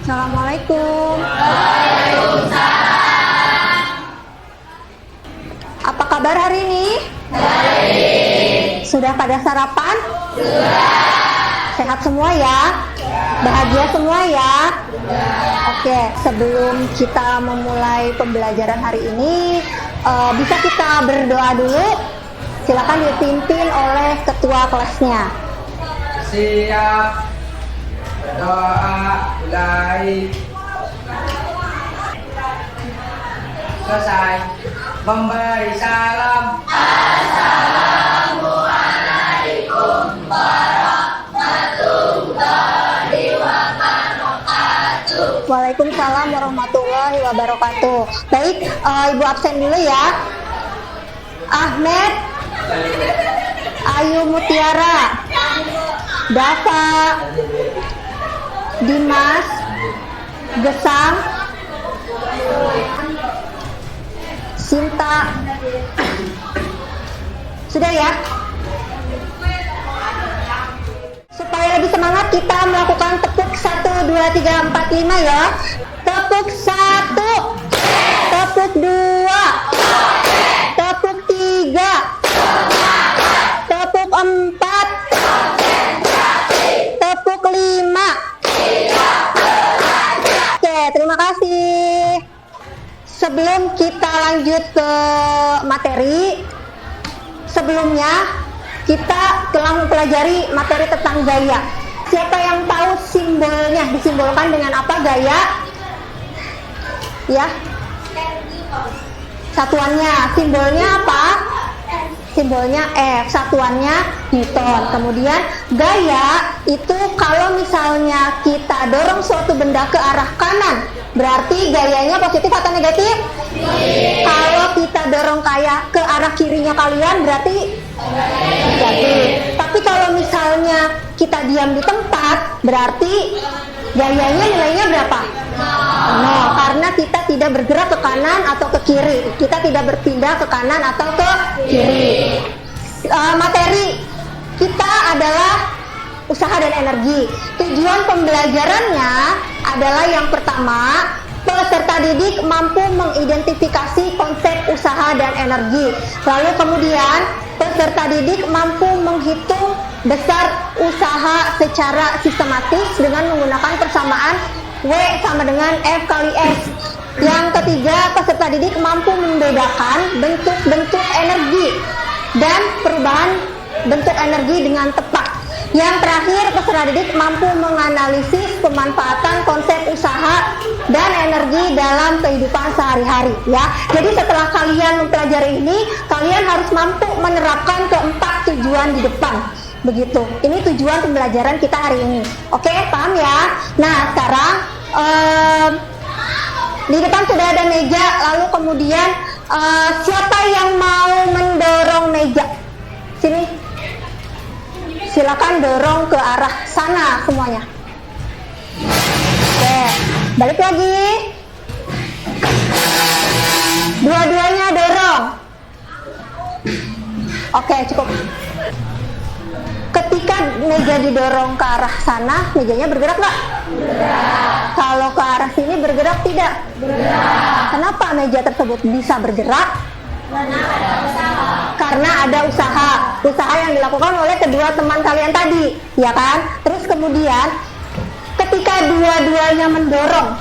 Assalamualaikum. Apa kabar hari ini? Sudah pada sarapan? Sehat semua ya? Bahagia semua ya? Oke, sebelum kita memulai pembelajaran hari ini, bisa kita berdoa dulu? Silakan dipimpin oleh ketua kelasnya. Siap. Berdoa mulai. Selesai. Memberi salam. Assalamualaikum warahmatullahi wabarakatuh. Waalaikumsalam warahmatullahi wabarakatuh. Baik, Ibu absen dulu ya. Ahmed, Ayu Mutiara, Dava, Dimas, Gesang, Sinta. Sudah ya? Supaya lebih semangat kita melakukan tepuk 1, 2, 3, 4, 5 ya. Tepuk 1, tepuk 2, tepuk 3, tepuk 4, tepuk 5. Oke, terima kasih. Sebelum kita lanjut ke materi, sebelumnya kita telah mempelajari materi tentang gaya. Siapa yang tahu simbolnya? Disimbolkan dengan apa gaya? Ya. Satuannya, simbolnya apa? Simbolnya F, satuannya Newton. Kemudian gaya itu kalau misalnya kita dorong suatu benda ke arah kanan, berarti gayanya positif atau negatif? Kalau kita dorong kayak ke arah kirinya kalian, berarti negatif. Tapi kalau misalnya kita diam di tempat, berarti gayanya nilainya berapa? No, karena kita tidak bergerak ke kanan atau ke kiri. Kita tidak berpindah ke kanan atau ke kiri. Materi kita adalah usaha dan energi. Tujuan pembelajarannya adalah yang pertama, peserta didik mampu mengidentifikasi konsep usaha dan energi. Lalu kemudian peserta didik mampu menghitung besar usaha secara sistematis dengan menggunakan persamaan W sama dengan F kali S. Yang ketiga, peserta didik mampu membedakan bentuk-bentuk energi dan perubahan bentuk energi dengan tepat. Yang terakhir, peserta didik mampu menganalisis pemanfaatan konsep usaha dan energi dalam kehidupan sehari-hari ya. Jadi setelah kalian mempelajari ini, kalian harus mampu menerapkan keempat tujuan di depan. Begitu. Ini tujuan pembelajaran kita hari ini. Oke, paham ya? Nah, sekarang di depan sudah ada meja, lalu kemudian siapa yang mau mendorong meja? Sini. Silakan dorong ke arah sana semuanya. Oke, balik lagi. Dua-duanya dorong. Oke, cukup. Ketika meja didorong ke arah sana, mejanya bergerak nggak? Bergerak. Kalau ke arah sini bergerak tidak? Bergerak. Kenapa meja tersebut bisa bergerak? Karena ada usaha yang dilakukan oleh kedua teman kalian tadi, ya kan? Terus kemudian ketika dua-duanya mendorong,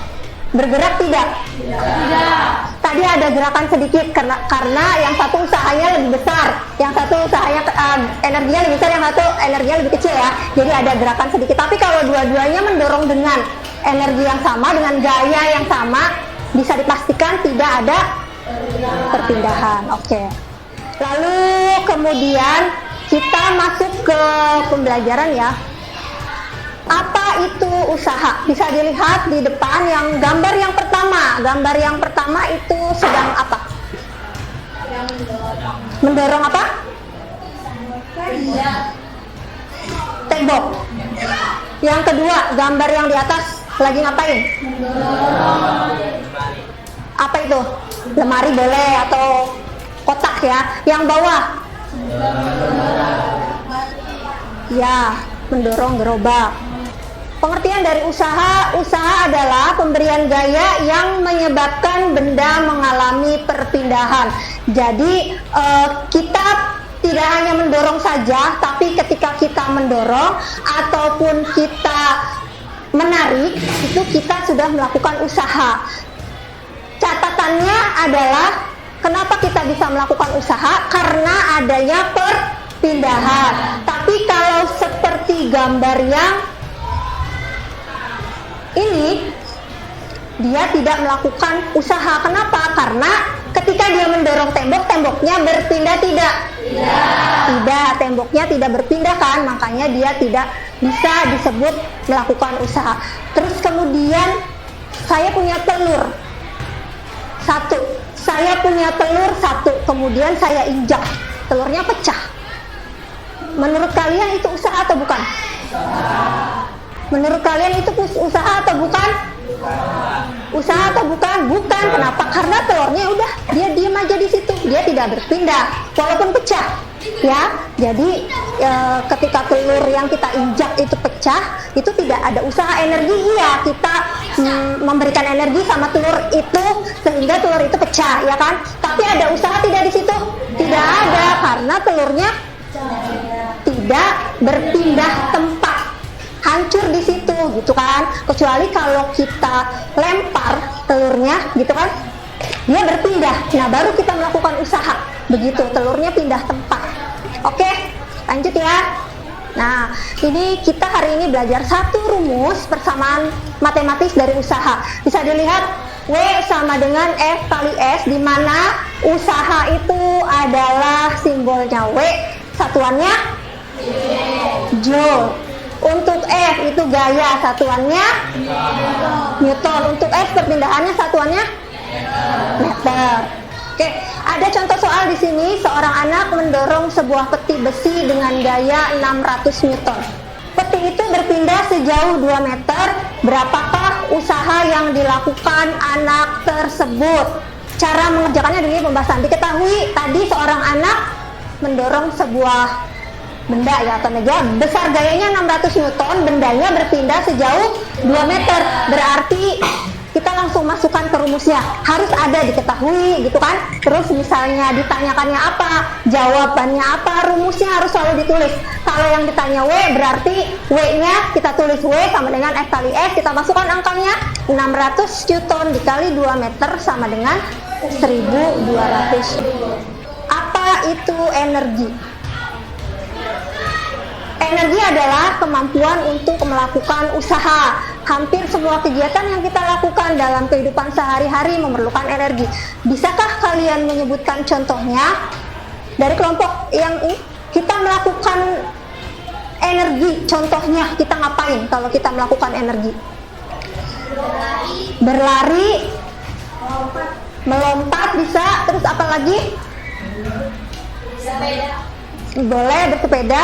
bergerak tidak? Tidak. Tadi ada gerakan sedikit karena yang satu usahanya lebih besar, yang satu usahanya energinya lebih besar, yang satu energinya lebih kecil ya. Jadi ada gerakan sedikit. Tapi kalau dua-duanya mendorong dengan energi yang sama, dengan gaya yang sama, bisa dipastikan tidak ada perpindahan. Oke. Lalu kemudian kita masuk ke pembelajaran ya. Apa itu usaha? Bisa dilihat di depan yang gambar yang pertama. Gambar yang pertama itu sedang apa? Mendorong apa? Tembok. Yang kedua, gambar yang di atas lagi ngapain? Apa itu? Lemari boleh atau kotak ya. Yang bawah? Ya, mendorong gerobak. Pengertian dari usaha adalah pemberian gaya yang menyebabkan benda mengalami perpindahan. Jadi kita tidak hanya mendorong saja, tapi ketika kita mendorong ataupun kita menarik, itu kita sudah melakukan usaha. Catatannya adalah kenapa kita bisa melakukan usaha? Karena adanya perpindahan. Tapi kalau seperti gambar yang ini, dia tidak melakukan usaha. Kenapa? Karena ketika dia mendorong tembok, temboknya berpindah tidak? Tidak, temboknya tidak berpindah kan, makanya dia tidak bisa disebut melakukan usaha. Terus kemudian saya punya telur satu, kemudian saya injak, telurnya pecah. Menurut kalian itu usaha atau bukan? Menurut kalian itu usaha atau bukan? Usaha atau bukan? Bukan. Kenapa? Karena telurnya udah dia diam aja di situ, dia tidak berpindah walaupun pecah. Ya, jadi ketika telur yang kita injak itu pecah, itu tidak ada usaha energi. Iya, kita memberikan energi sama telur itu sehingga telur itu pecah, ya kan? Tapi ada usaha tidak di situ? Tidak ada, karena telurnya tidak berpindah tempat, hancur di situ, gitu kan? Kecuali kalau kita lempar telurnya, gitu kan? Dia berpindah. Nah, baru kita melakukan usaha. Begitu, telurnya pindah tempat. Oke, lanjut ya. Nah, ini kita hari ini belajar satu rumus persamaan matematis dari usaha. Bisa dilihat W sama dengan F kali S, di mana usaha itu adalah simbolnya W, satuannya Joule. Untuk F itu gaya, satuannya Newton. Untuk S perpindahannya, satuannya meter. Oke, ada contoh soal di sini. Seorang anak mendorong sebuah peti besi dengan gaya 600 Newton. Peti itu berpindah sejauh 2 meter. Berapakah usaha yang dilakukan anak tersebut? Cara mengerjakannya dari pembahasan. Diketahui tadi seorang anak mendorong sebuah benda ya atau meja, besar gayanya 600 Newton, bendanya berpindah sejauh 2 meter. Berarti kita langsung masukkan ke rumusnya, harus ada diketahui gitu kan. Terus misalnya ditanyakannya apa, jawabannya apa, rumusnya harus selalu ditulis. Kalau yang ditanya W, berarti W-nya kita tulis W sama dengan F kali S, kita masukkan angkanya 600 Newton dikali 2 meter sama dengan 1200. Apa itu energi? Energi adalah kemampuan untuk melakukan usaha. Hampir semua kegiatan yang kita lakukan dalam kehidupan sehari-hari memerlukan energi. Bisakah kalian menyebutkan contohnya? Dari kelompok yang kita melakukan energi, contohnya kita ngapain kalau kita melakukan energi? Berlari, melompat bisa, terus apa lagi? Boleh bersepeda,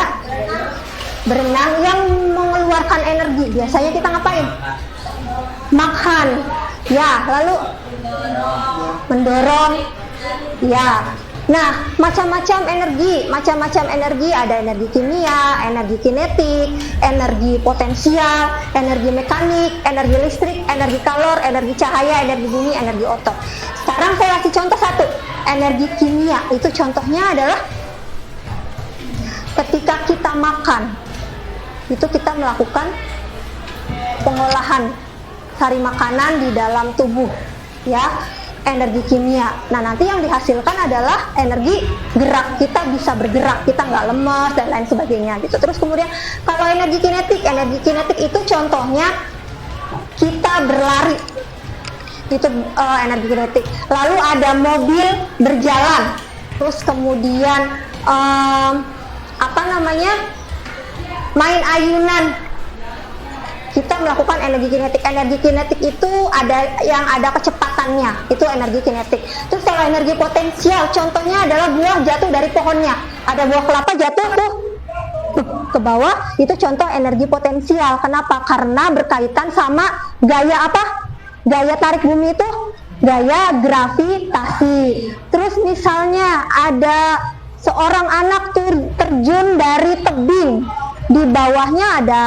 berenang. Yang mengeluarkan energi biasanya kita ngapain? Makan ya, lalu mendorong ya. Nah, macam-macam energi, ada energi kimia, energi kinetik, energi potensial, energi mekanik, energi listrik, energi kalor, energi cahaya, energi bumi, energi otot. Sekarang saya kasih contoh satu, energi kimia. Itu contohnya adalah ketika kita makan, itu kita melakukan pengolahan sari makanan di dalam tubuh, ya, energi kimia. Nah, nanti yang dihasilkan adalah energi gerak, kita bisa bergerak, kita nggak lemas dan lain sebagainya, gitu. Terus kemudian kalau energi kinetik itu contohnya kita berlari, itu energi kinetik. Lalu ada mobil berjalan, terus kemudian main ayunan, kita melakukan energi kinetik. Energi kinetik itu ada kecepatannya, itu energi kinetik. Terus kalau energi potensial, contohnya adalah buah jatuh dari pohonnya, ada buah kelapa jatuh tuh ke bawah, itu contoh energi potensial. Kenapa? Karena berkaitan sama gaya apa? Gaya tarik bumi itu gaya gravitasi. Terus misalnya ada seorang anak terjun dari tebing, di bawahnya ada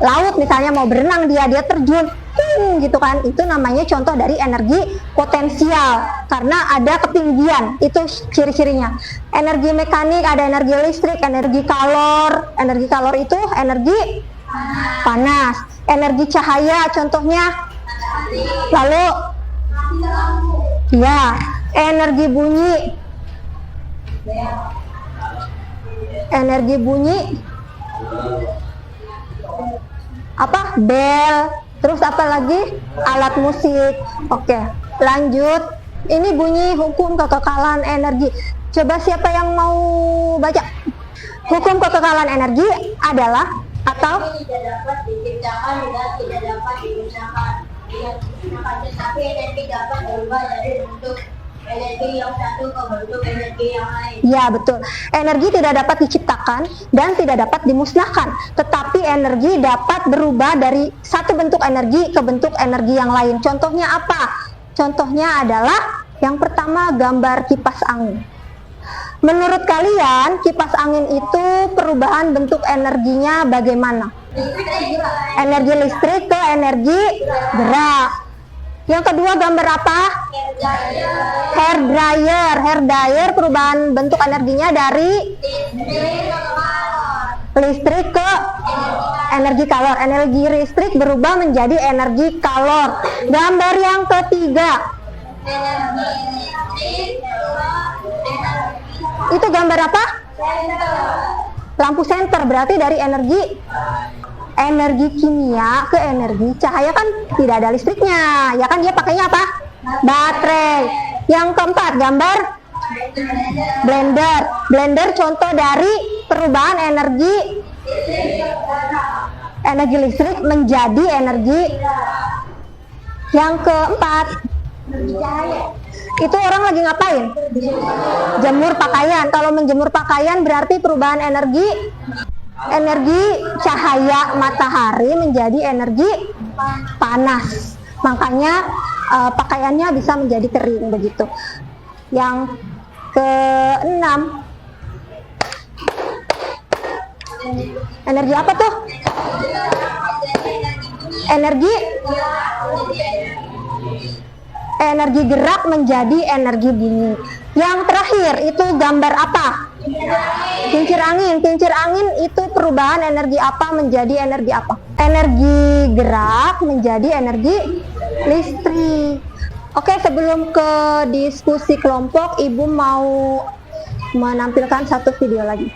laut, misalnya mau berenang dia terjun gitu kan, itu namanya contoh dari energi potensial karena ada ketinggian, itu ciri-cirinya. Energi mekanik ada energi listrik, energi kalor. Energi kalor itu energi panas. Energi cahaya contohnya, lalu ya energi bunyi, apa, bel. Terus apa lagi? Alat musik. Oke, lanjut. Ini bunyi hukum kekekalan energi. Coba siapa yang mau baca? Hukum kekekalan energi adalah atau tidak dapat diciptakan dan tidak dapat dimusnahkan. Tetapi energi dapat berubah dari bentuk energi yang satu ke bentuk energi yang lain. ya, betul. Energi tidak dapat diciptakan dan tidak dapat dimusnahkan, tetapi energi dapat berubah dari satu bentuk energi ke bentuk energi yang lain. Contohnya apa? Contohnya adalah yang pertama, gambar kipas angin. Menurut kalian kipas angin itu perubahan bentuk energinya bagaimana? Energi listrik ke energi gerak. Yang kedua, gambar apa? Hair dryer. Hair dryer perubahan bentuk energinya dari listrik ke energi kalor. Energi listrik berubah menjadi energi kalor. Gambar yang ketiga, itu gambar apa? Lampu senter. Berarti dari energi kimia ke energi cahaya, kan tidak ada listriknya, ya kan, dia pakainya apa? Baterai. Yang keempat, gambar blender. Blender contoh dari perubahan energi listrik menjadi energi. Yang keempat, itu orang lagi ngapain? Jemur pakaian. Kalau menjemur pakaian berarti perubahan energi cahaya matahari menjadi energi panas, makanya pakaiannya bisa menjadi kering begitu. Yang keenam, energi apa tuh? Energi gerak menjadi energi bunyi. Yang terakhir itu gambar apa? Kincir angin. Kincir angin itu perubahan energi apa menjadi energi apa? Energi gerak menjadi energi listrik. Oke, sebelum ke diskusi kelompok, Ibu mau menampilkan satu video lagi.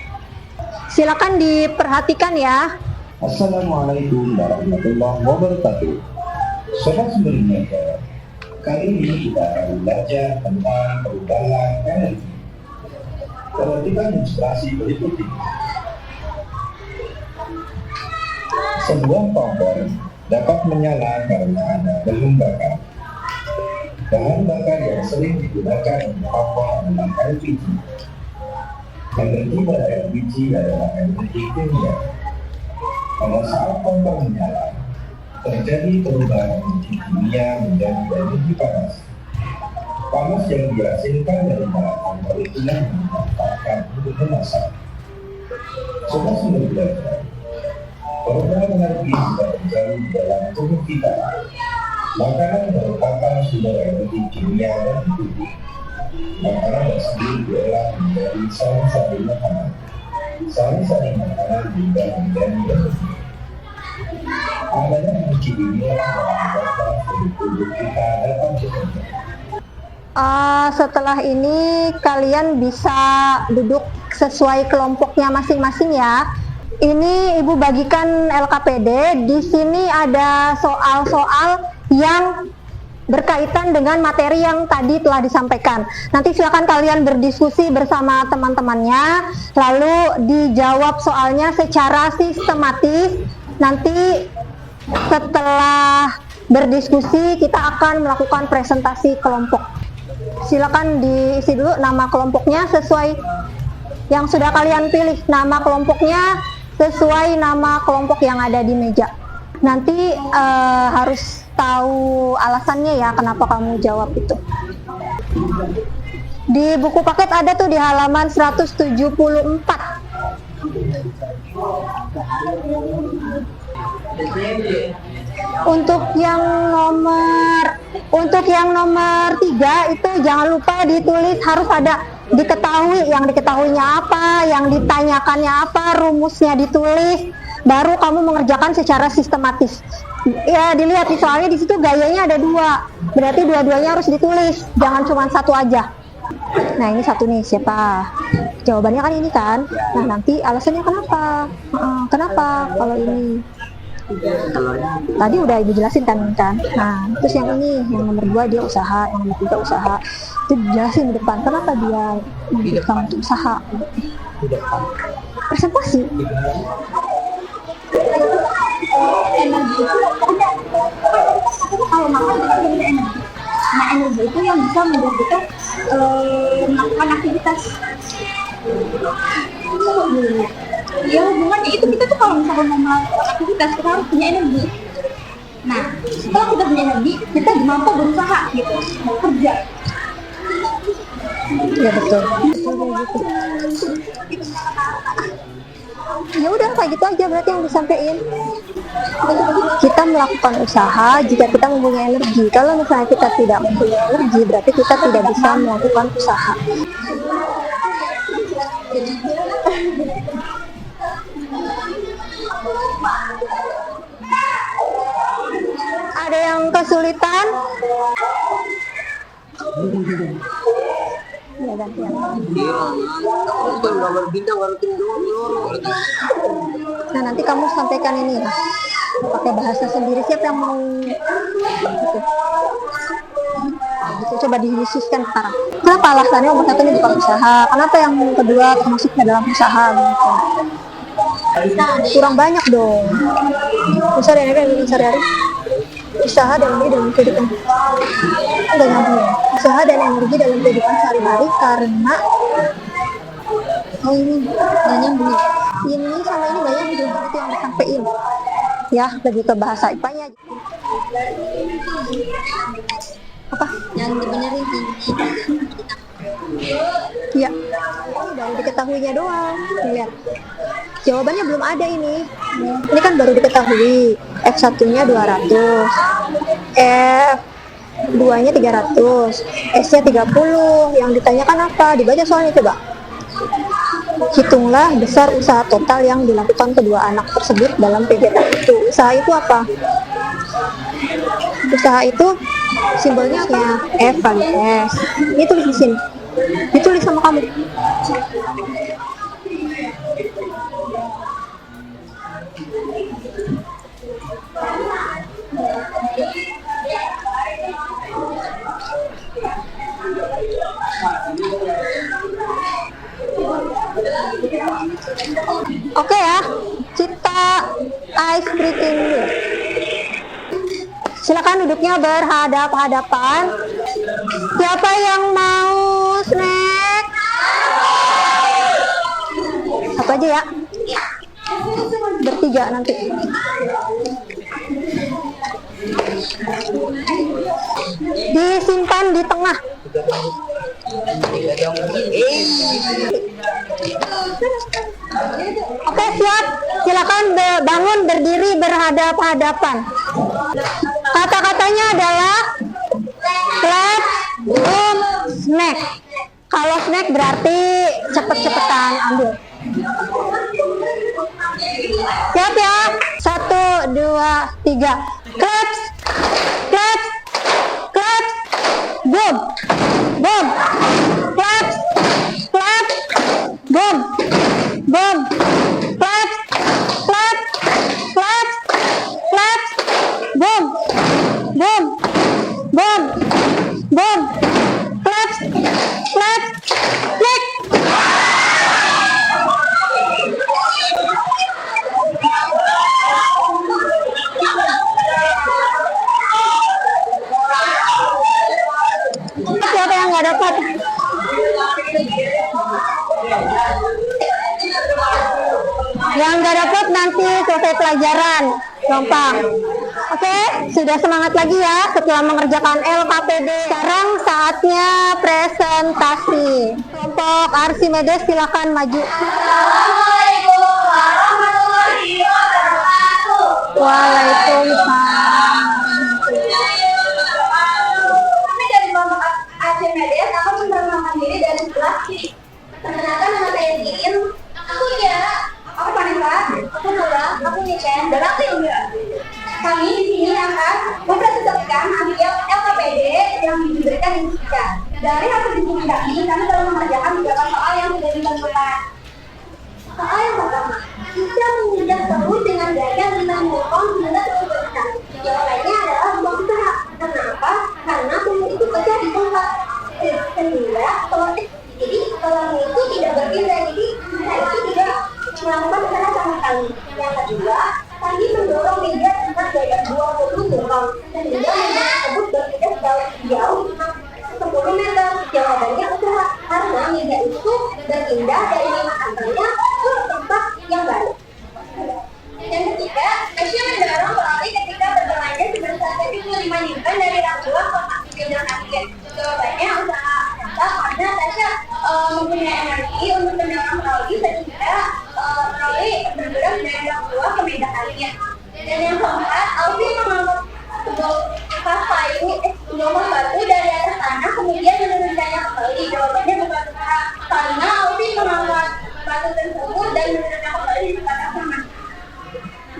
Silakan diperhatikan ya. Assalamualaikum warahmatullahi wabarakatuh. Sobat Sumbermega, kali ini kita akan belajar tentang perubahan energi. Perhatikan ilustrasi berikut ini. Sebuah kompor dapat menyala karena ada bahan bakar. Bahan bakar yang sering digunakan untuk kompor adalah LPG. Energi pada LPG adalah energi kimia. Pada saat kompor menyala, terjadi perubahan energi kimia menjadi energi panas. Panas yang dihasilkan dari bahan kompor itulah yang dimanfaatkan untuk memasak. Sobat sudah belajar, perubahan energi sudah terjadi di dalam tubuh kita. Makanan merupakan sumber energi kimia dan tubuh. Makanan tersebut diolah menjadi sari-sari makanan. Sari-sari makanan juga menjadi energi. Adanya energi inilah yang menyebabkan tubuh kita dapat bekerja. Setelah ini kalian bisa duduk sesuai kelompoknya masing-masing ya. Ini Ibu bagikan LKPD. Di sini ada soal-soal yang berkaitan dengan materi yang tadi telah disampaikan. Nanti silakan kalian berdiskusi bersama teman-temannya, lalu dijawab soalnya secara sistematis. Nanti setelah berdiskusi kita akan melakukan presentasi kelompok. Silakan diisi dulu nama kelompoknya sesuai yang sudah kalian pilih. Nama kelompoknya sesuai nama kelompok yang ada di meja. Nanti harus tahu alasannya ya kenapa kamu jawab itu. Di buku paket ada tuh di halaman 174. Untuk yang nomor 3 itu jangan lupa ditulis, harus ada diketahui, yang diketahuinya apa, yang ditanyakannya apa, rumusnya ditulis, baru kamu mengerjakan secara sistematis. Ya dilihat nih, soalnya di situ gayanya ada 2, berarti dua-duanya harus ditulis, jangan cuma satu aja. Nah ini satu nih, siapa? Jawabannya kan ini kan. Nah nanti alasannya kenapa? Kenapa kalau ini? Tadi udah ibu jelasin kan. Nah terus yang ini, yang nomor 2 dia usaha, yang nomor 3 usaha. Itu jelasin di depan kenapa dia memutuskan untuk usaha. Presentasi. Energi itu kalau makan kita punya energi. Nah energi itu yang bisa membuat kita melakukan aktivitas. Ya hubungannya itu, kita tuh kalau misalkan mau melakukan aktivitas kita harus punya energi. Nah setelah kita punya energi, kita mampu berusaha gitu, mau kerja. Ya betul. Ya udah kayak gitu aja berarti yang disampaikan. Kita melakukan usaha jika kita mempunyai energi. Kalau misalnya kita tidak mempunyai energi, berarti kita tidak bisa melakukan usaha. Ada yang kesulitan? Ya gantian. Nah nanti kamu sampaikan ini ya, pakai bahasa sendiri, siapa yang mau gitu. Gitu, coba dikhususkan sekarang. Kenapa alasannya nomor 1 ini bukan usaha? Kenapa yang kedua termasuknya dalam usaha? Gitu. Kurang banyak dong. Usaha dan energi sehari-hari. Usaha dan energi dalam kehidupan. Enggak nyambung. Usaha dan energi dalam kehidupan sehari-hari karena ini nggak nyambung. Ini sama ini nggak nyambung, itu yang disampaikan. Ya, lebih ke bahasa IPA-nya. Apa? Yang dibenerin Ya, ini baru diketahuinya doang. Lihat, jawabannya belum ada ini. Ini kan baru diketahui. F1-nya 200, F2-nya 300, S-nya 30. Yang ditanyakan apa? Dibaca soalnya coba. Hitunglah besar usaha total yang dilakukan kedua anak tersebut dalam kegiatan itu. Usaha itu apa? Usaha itu simbolnya F kali S. Ini tulis di sini. Ditulis sama kamu. Oke ya, kita ice breathing dulu. Silakan duduknya berhadap-hadapan. Siapa yang mau snack? Apa aja ya? Bertiga nanti. Disimpan di tengah. Oke, siap. Silakan bangun berdiri berhadap-hadapan. Kata-katanya adalah clap, boom, snack. Kalau snack berarti cepet-cepetan ambil. Siap ya? 1, 2, 3. Clap, clap, clap, boom, boom, clap, clap, boom, boom, clap, clap, clap, clap, boom, boom, boom, boom, clap, clap, click. Siapa yang nggak dapat? Yang nggak dapat nanti selesai pelajaran, gampang. Oke, sudah semangat lagi ya setelah mengerjakan LKPD. Sekarang saatnya presentasi. Kelompok Archimedes silakan maju. Assalamualaikum warahmatullahi Waalaikumsalam. Kami dari kelompok ACMDS akan memperkenalkan diri dari sebelah kiri. Perkenalkan, nama saya Diin. Aku Ira. Aku Vanessa. Aku Nura. Aku Niken. Dan aku Indra. Kami di sini akan mempresentasikan hasil LKPD yang diberikan di kita. Dari hasil diskusi kami telah mengerjakan beberapa soal yang sudah ditentukan. Soal yang pertama, bisa menginjak terus dengan gaya 5 Newton hingga 10 jam. Jawabannya adalah sebuah usaha. Kenapa? Karena bumi itu pecah di tempat. Sehingga telurnya itu tidak berpindah. Jadi kita itu tidak melakukan usaha sama sekali. Yang kedua, tadi mendorong meja dengan gaya 20 Newton. Sehingga meja tersebut berpindah jauh 10 meter. Jawabannya usaha. Karena meja itu berpindah dari 5 asalnya ke tempat yang baru. Yang ketiga, Asia mendorong pelari ketika bertelanjang sebesar 75 Newton dari rangkulan ke kaki pindah kaki. Jawabannya usaha. Karena Tasya mempunyai energi untuk mendorong pelari sehingga pelari bergerak dari rangkulan ke pindah kaki. Dan yang keempat, Alfi mengangkut sebuah batu dari atas tanah kemudian menurunkannya ke pelari. Jawabannya bukan usaha. Karena Alfi mengangkat batu tersebut dan menurunkannya ke pelari di tempat yang sama.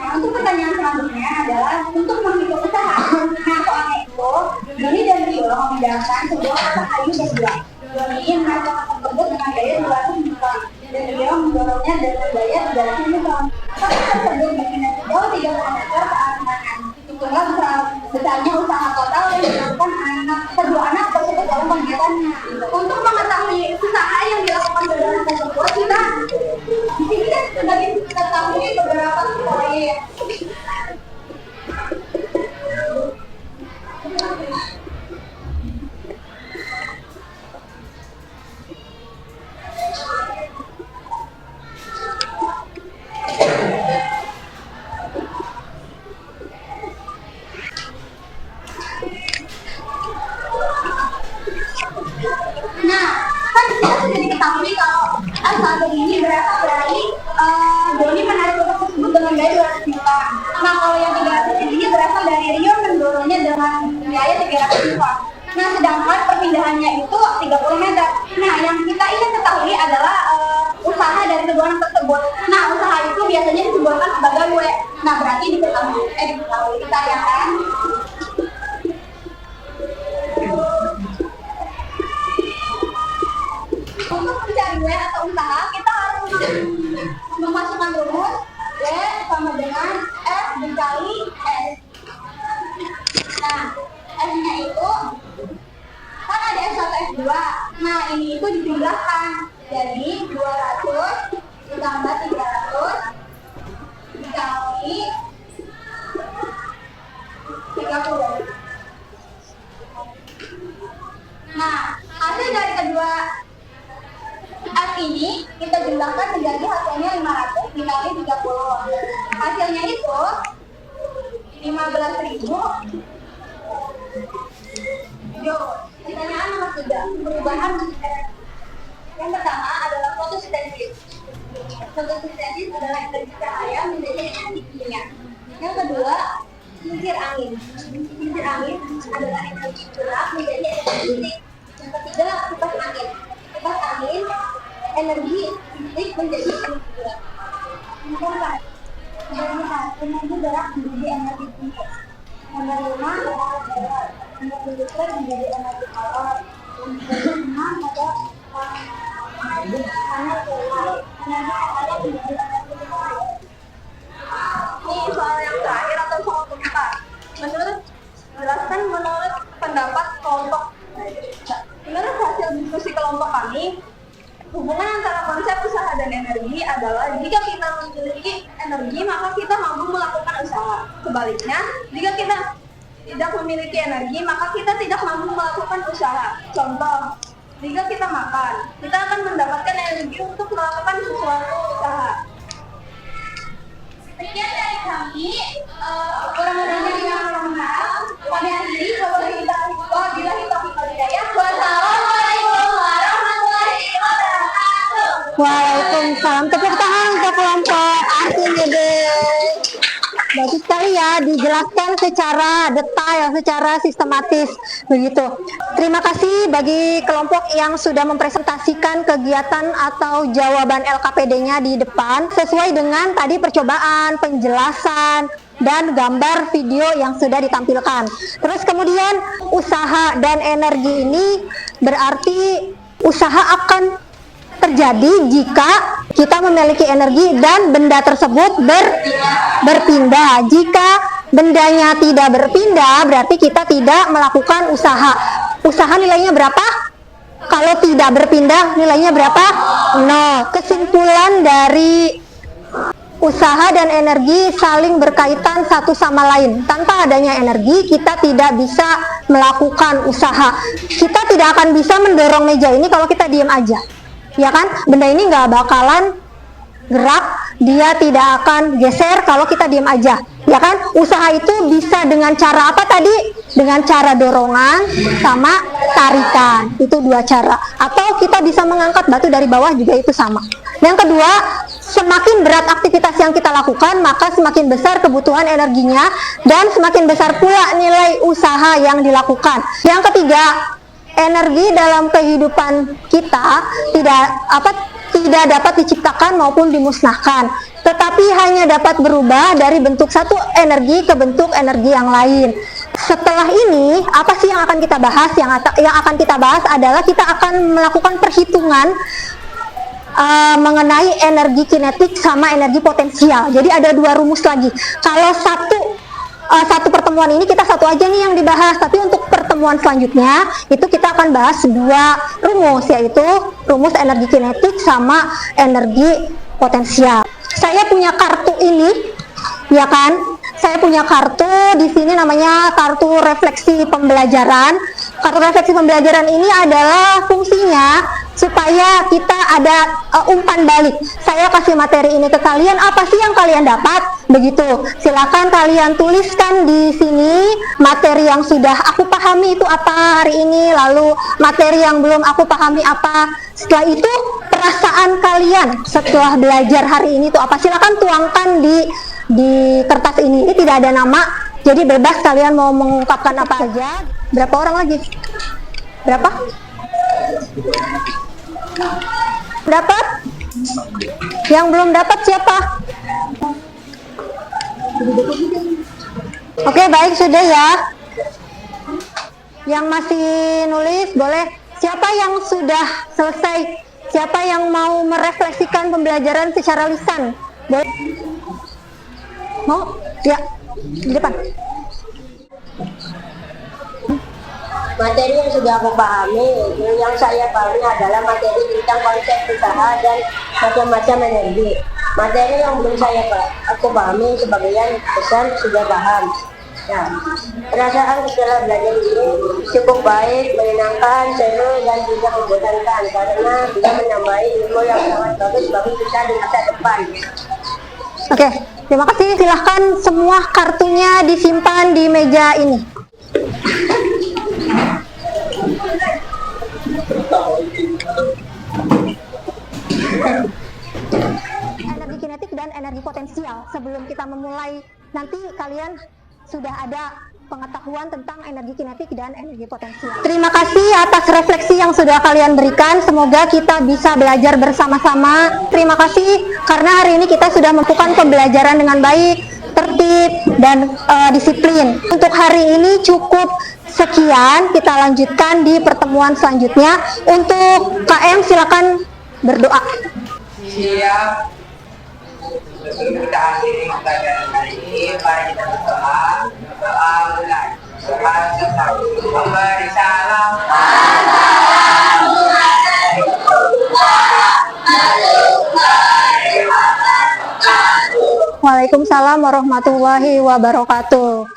Nah, untuk pertanyaan selanjutnya adalah untuk menghitung usaha. Nah, soalnya itu, Doni dan Rio memindahkan sebuah kotak kayu dan dua. Doni mengerjakan tersebut dengan daya 200 Newton dan Rio mendorongnya dengan daya 300 Newton. Kotak tersebut berpindah sejauh 30 meter ke arah kanan. Itulah besarnya usaha total yang dilakukan kedua anak tersebut dalam kegiatannya. Untuk mengetahui usaha yang dilakukan kedua anak tersebut, kita di sini kan sudah diketahui beberapa proyek. Nah, kan kita sudah diketahui kalau asal ini berasal dari Doni menarik kotak tersebut dengan daya 200 Newton. Nah, kalau yang 300 ini berasal dari Rio mendorongnya dengan daya 300 Newton. Nah, sedangkan perpindahannya itu 30 meter. Nah, yang kita ingin ketahui adalah usaha dari kedua anak tersebut. Nah, usaha itu biasanya disimbolkan sebagai W. Nah, berarti diketahui kita ya kan? Untuk mencari W atau usaha, kita harus memasukkan rumus W sama dengan F dikali S. Nah, S-nya itu kan ada S1, S2. Nah, ini itu dijumlahkan. Jadi 200 ditambah 300 dikali 30. Nah, hasil dari kedua F ini kita jumlahkan menjadi hasilnya 500 dikali 30. Hasilnya itu 15.000. Yo, pertanyaan nomor 3, perubahan musik. Yang pertama adalah fotosintesis. Fotosintesis adalah energi cahaya menjadi energi kimia. Yang kedua, kincir angin. Kincir angin adalah energi gerak menjadi energi fisik. Yang ketiga, kipas angin. Kipas angin energi fisik menjadi energi gerak. Yang keempat, energi gerak menjadi energi fisik. Yang kelima adalah energi listrik menjadi energi kalor. Yang keenam adalah energi ini soal yang terakhir atau soal keempat. Menurut pendapat kelompok. Menurut hasil diskusi kelompok kami, hubungan antara konsep usaha dan energi adalah jika kita memiliki energi maka kita mampu melakukan usaha. Sebaliknya, jika kita tidak memiliki energi maka kita tidak mampu melakukan usaha. Contoh, jika kita makan, kita akan mendapatkan energi untuk melakukan sesuatu usaha. Sekian dari kami, kurang lebihnya dengan mohon maaf. Kami akhiri, wabillahi taufiq wal hidayah. Wassalamualaikum warahmatullahi wabarakatuh. Waalaikumsalam. Tepuk tangan untuk kelompok ACMDS. Bagus sekali ya, dijelaskan secara detail, secara sistematis begitu. Terima kasih bagi kelompok yang sudah mempresentasikan kegiatan atau jawaban LKPD-nya di depan sesuai dengan tadi percobaan, penjelasan, dan gambar video yang sudah ditampilkan. Terus kemudian usaha dan energi ini berarti usaha akan terjadi jika kita memiliki energi dan benda tersebut berpindah. Jika bendanya tidak berpindah, berarti kita tidak melakukan usaha. Usaha nilainya berapa? Kalau tidak berpindah, nilainya berapa? 0. Kesimpulan dari usaha dan energi saling berkaitan satu sama lain. Tanpa adanya energi, kita tidak bisa melakukan usaha. Kita tidak akan bisa mendorong meja ini kalau kita diam aja. Ya kan, benda ini nggak bakalan gerak, dia tidak akan geser kalau kita diam aja. Ya kan, usaha itu bisa dengan cara apa tadi? Dengan cara dorongan sama tarikan, itu dua cara. Atau kita bisa mengangkat batu dari bawah, juga itu sama. Yang kedua, semakin berat aktivitas yang kita lakukan, maka semakin besar kebutuhan energinya dan semakin besar pula nilai usaha yang dilakukan. Yang ketiga, energi dalam kehidupan kita tidak dapat diciptakan maupun dimusnahkan, tetapi hanya dapat berubah dari bentuk satu energi ke bentuk energi yang lain. Setelah ini, apa sih yang akan kita bahas? Yang akan kita bahas adalah kita akan melakukan perhitungan mengenai energi kinetik sama energi potensial. Jadi ada dua rumus lagi. Kalau satu pertemuan ini kita satu aja nih yang dibahas, tapi untuk pertemuan selanjutnya itu kita akan bahas dua rumus, yaitu rumus energi kinetik sama energi potensial. Saya punya kartu ini, ya kan? Saya punya kartu di sini namanya kartu refleksi pembelajaran. Kartu refleksi pembelajaran ini adalah fungsinya supaya kita ada umpan balik. Saya kasih materi ini ke kalian, apa sih yang kalian dapat? Begitu. Silakan kalian tuliskan di sini materi yang sudah aku pahami itu apa hari ini, lalu materi yang belum aku pahami apa. Setelah itu perasaan kalian setelah belajar hari ini itu apa? Silakan tuangkan di kertas ini. Ini tidak ada nama, jadi bebas kalian mau mengungkapkan apa aja. Berapa orang lagi? Berapa? Dapat? Yang belum dapat siapa? Oke, baik, sudah ya. Yang masih nulis boleh. Siapa yang sudah selesai? Siapa yang mau merefleksikan pembelajaran secara lisan? Boleh? Mau? Ya, di depan. Materi yang sudah aku pahami, yang saya pahami adalah materi tentang konsep usaha dan macam-macam energi. Materi yang belum aku pahami sebagian besar sudah paham. Nah, perasaan setelah belajar ini cukup baik, menyenangkan, seru, dan tidak membosankan karena bisa menambahi ilmu yang sangat bagus bagi kita di masa depan. Oke, terima kasih. Silahkan semua kartunya disimpan di meja ini. Energi kinetik dan energi potensial. Sebelum kita memulai, nanti kalian sudah ada pengetahuan tentang energi kinetik dan energi potensial. Terima kasih atas refleksi yang sudah kalian berikan. Semoga kita bisa belajar bersama-sama. Terima kasih karena hari ini kita sudah melakukan pembelajaran dengan baik, tertib, dan disiplin. Untuk hari ini cukup sekian. Kita lanjutkan di pertemuan selanjutnya. Untuk KM silakan berdoa. Siap. Sebelum kita akhiri pelajaran hari ini, mari kita berdoa. Doa mulai. Tuhan tetap memberi salam. Waalaikumsalam warahmatullahi wabarakatuh.